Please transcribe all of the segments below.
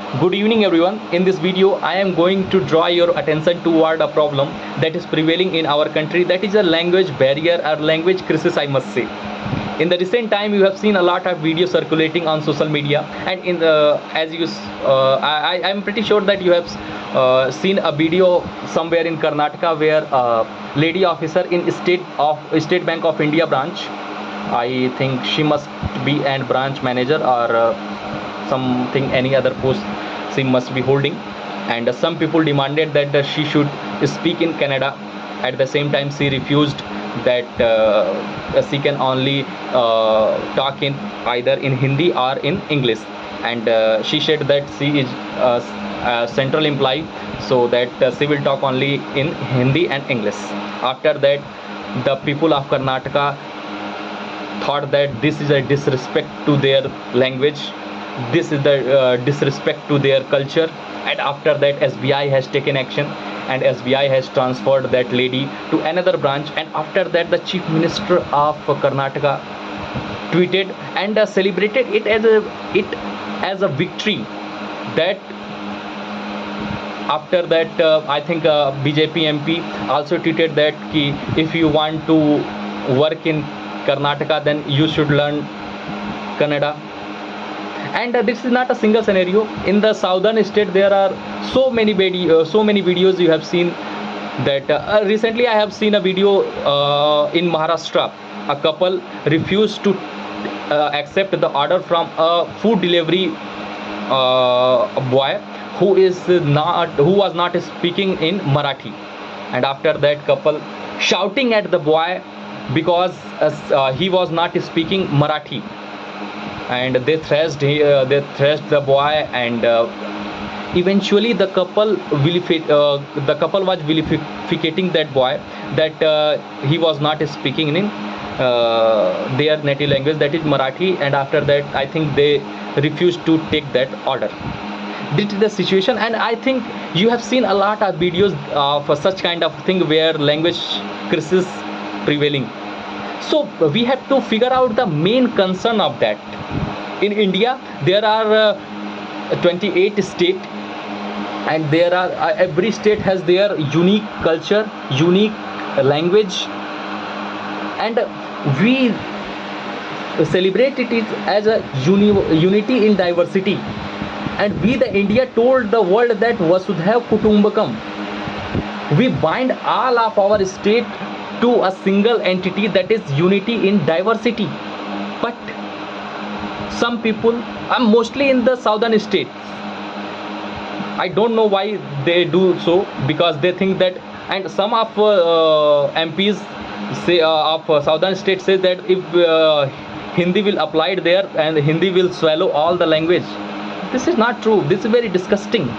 Good evening everyone. In this video I am going to draw your attention toward a problem that is prevailing in our country, that is a language barrier or language crisis, I must say. In the recent time you have seen a lot of videos circulating on social media, and in the I am pretty sure that you have seen a video somewhere in Karnataka where a lady officer in State Bank of India branch, I think she must be an branch manager or something, any other post she must be holding, and some people demanded that she should speak in Canada. At the same time she refused that she can only talk in either in Hindi or in English, and she said that she is a central employee, so that she will talk only in Hindi and English. After that, the people of Karnataka thought that this is a disrespect to their language, this is the disrespect to their culture, and after that SBI has taken action and SBI has transferred that lady to another branch. And after that the Chief Minister of Karnataka tweeted and celebrated it as a victory. That after that I think BJP MP also tweeted that if you want to work in Karnataka then you should learn Kannada. And this is not a single scenario. In the southern state there are so many videos you have seen that recently I have seen a video in Maharashtra. A couple refused to accept the order from a food delivery boy who was not speaking in Marathi, and after that couple shouting at the boy because he was not speaking Marathi, and they thrashed the boy, and eventually the couple was vilificating that boy that he was not speaking in their native language, that is Marathi, and after that I think they refused to take that order. This is the situation, and I think you have seen a lot of videos of such kind of thing where language crisis prevailing. So we have to figure out the main concern of that. In India there are 28 states, and there are every state has their unique culture, unique language, and we celebrate it as a unity in diversity. And we the India told the world that Vasudhaiva Kutumbakam. We bind all of our state to a single entity, that is unity in diversity. But some people, mostly in the southern states, I don't know why they do so, because they think that, and some of MPs say of southern states say that if Hindi will apply there and Hindi will swallow all the language. This is not true. This is very disgusting.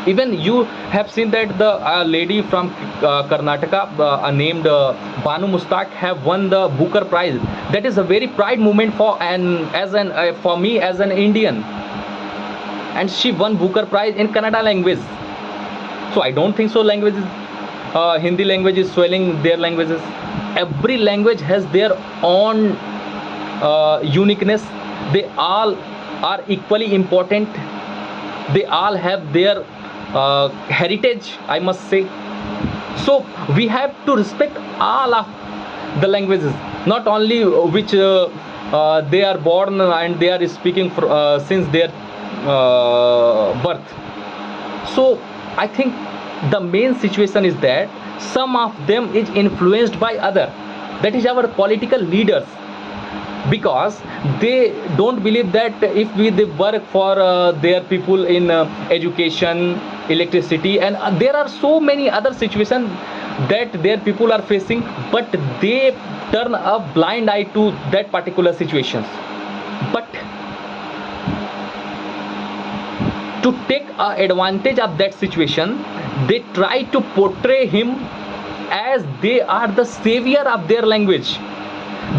Even you have seen that the lady from Karnataka named Banu Mustaq have won the Booker Prize. That is a very pride moment for me as an Indian, and she won Booker Prize in Kannada language. So I don't think so languages Hindi language is swelling their languages. Every language has their own uniqueness. They all are equally important. They all have their heritage, I must say. So we have to respect all of the languages, not only which they are born and they are speaking since their birth. So I think the main situation is that some of them is influenced by other, that is our political leaders, because they don't believe that if they work for their people in education, electricity, and there are so many other situations that their people are facing, but they turn a blind eye to that particular situations. But to take advantage of that situation, they try to portray him as they are the savior of their language.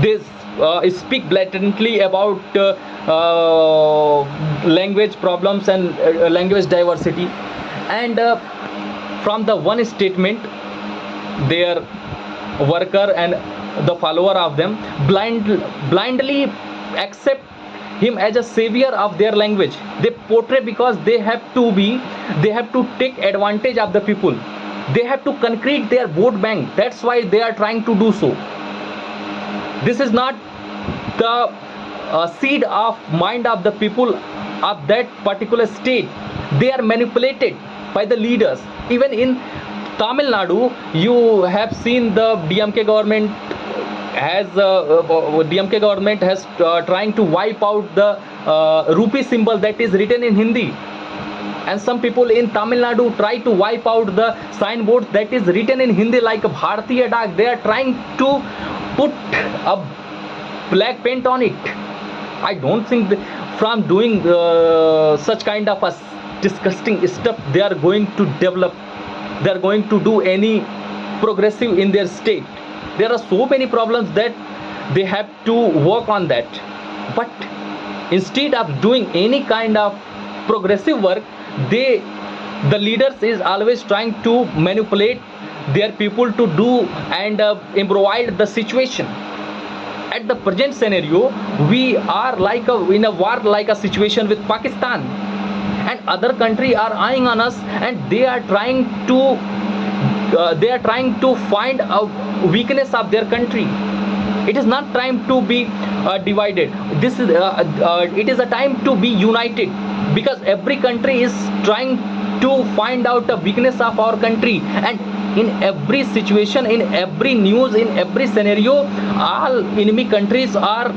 They speak blatantly about language problems and language diversity, and from the one statement their worker and the follower of them blindly accept him as a savior of their language. They portray because they have to take advantage of the people. They have to concrete their vote bank. That's why they are trying to do so. This is not the seed of mind of the people of that particular state. They are manipulated by the leaders. Even in Tamil Nadu, you have seen the DMK government has trying to wipe out the rupee symbol that is written in Hindi. And some people in Tamil Nadu try to wipe out the signboard that is written in Hindi like Bharatiya Dak. They are trying to put a black paint on it. I don't think from doing such kind of a disgusting stuff they are going to develop, they are going to do any progressive in their state. There are so many problems that they have to work on that. But instead of doing any kind of progressive work, the leaders is always trying to manipulate their people to do and improvise the situation. At the present scenario, we are like in a war like a situation with Pakistan, and other country are eyeing on us, and they are trying to find a weakness of their country. It is not time to be divided. It is a time to be united, because every country is trying to find out the weakness of our country, and in every situation, in every news, in every scenario, all enemy countries are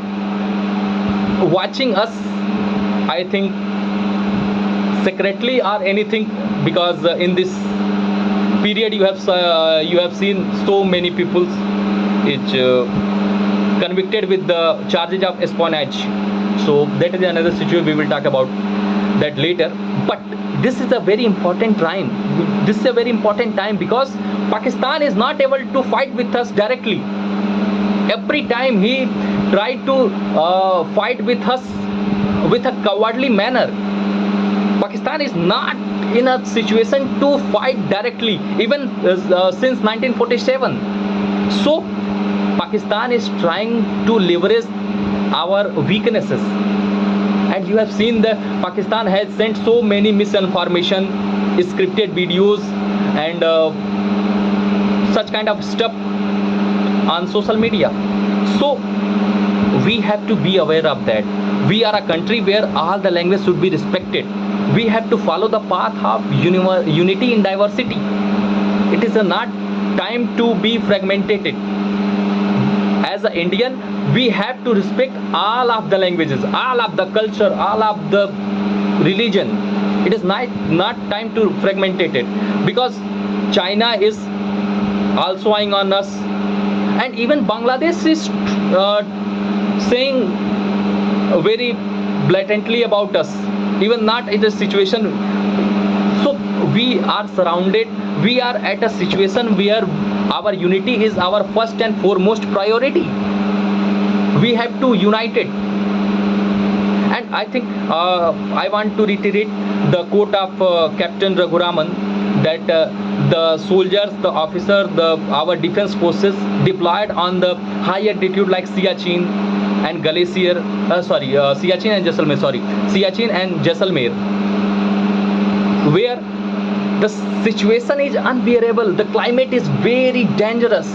watching us, I think secretly or anything, because in this period you have seen so many people convicted with the charges of espionage. So that is another situation, we will talk about that later. But this is a very important time. This is a very important time because Pakistan is not able to fight with us directly. Every time he tried to fight with us with a cowardly manner. Pakistan is not in a situation to fight directly, even since 1947. So Pakistan is trying to leverage our weaknesses. And you have seen that Pakistan has sent so many misinformation, scripted videos, and such kind of stuff on social media. So we have to be aware of that. We are a country where all the languages should be respected. We have to follow the path of unity in diversity. It is not time to be fragmented. As an Indian, we have to respect all of the languages, all of the culture, all of the religion. It is not time to fragment it, because China is also eyeing on us, and even Bangladesh is saying very blatantly about us, even not in the situation. So we are surrounded, we are at a situation where our unity is our first and foremost priority. We have to unite it. And I think I want to reiterate the quote of Captain Raghuraman, that the soldiers, the officers, our defense forces deployed on the high altitude like Siachen and Siachen and Jaisalmer, where the situation is unbearable, the climate is very dangerous.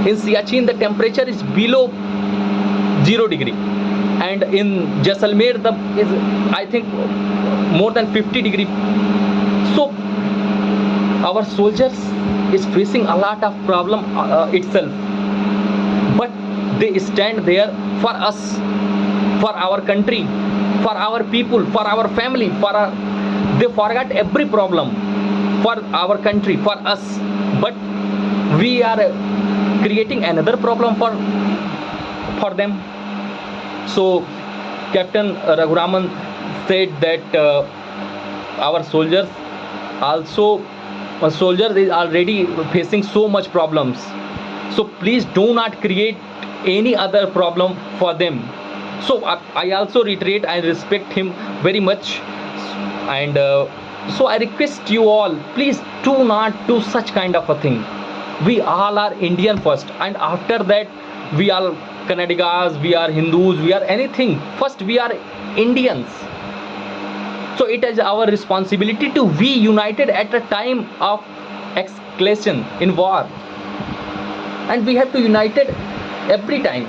In Siachen, the temperature is below 0 degree, and in Jaisalmer is I think more than 50 degree. So our soldiers is facing a lot of problem itself, but they stand there for us, for our country, for our people, for our family, they forgot every problem for our country, for us. But we are creating another problem for them. So Captain Raghuraman said that our soldiers is already facing so much problems. So please do not create any other problem for them. So I also reiterate, I respect him very much, and so I request you all, please do not do such kind of a thing. We all are Indian first, and after that we all Kannadigas, we are Hindus, we are anything. First, we are Indians. So it is our responsibility to be united at a time of escalation in war, and we have to united every time,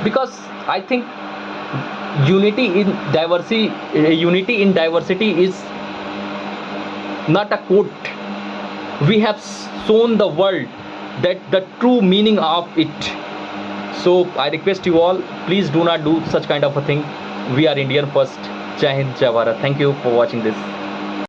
because I think unity in diversity is not a quote. We have shown the world that the true meaning of it. So I request you all, please do not do such kind of a thing. We are Indian first. Jai Hind, Jai Bharat. Thank you for watching this.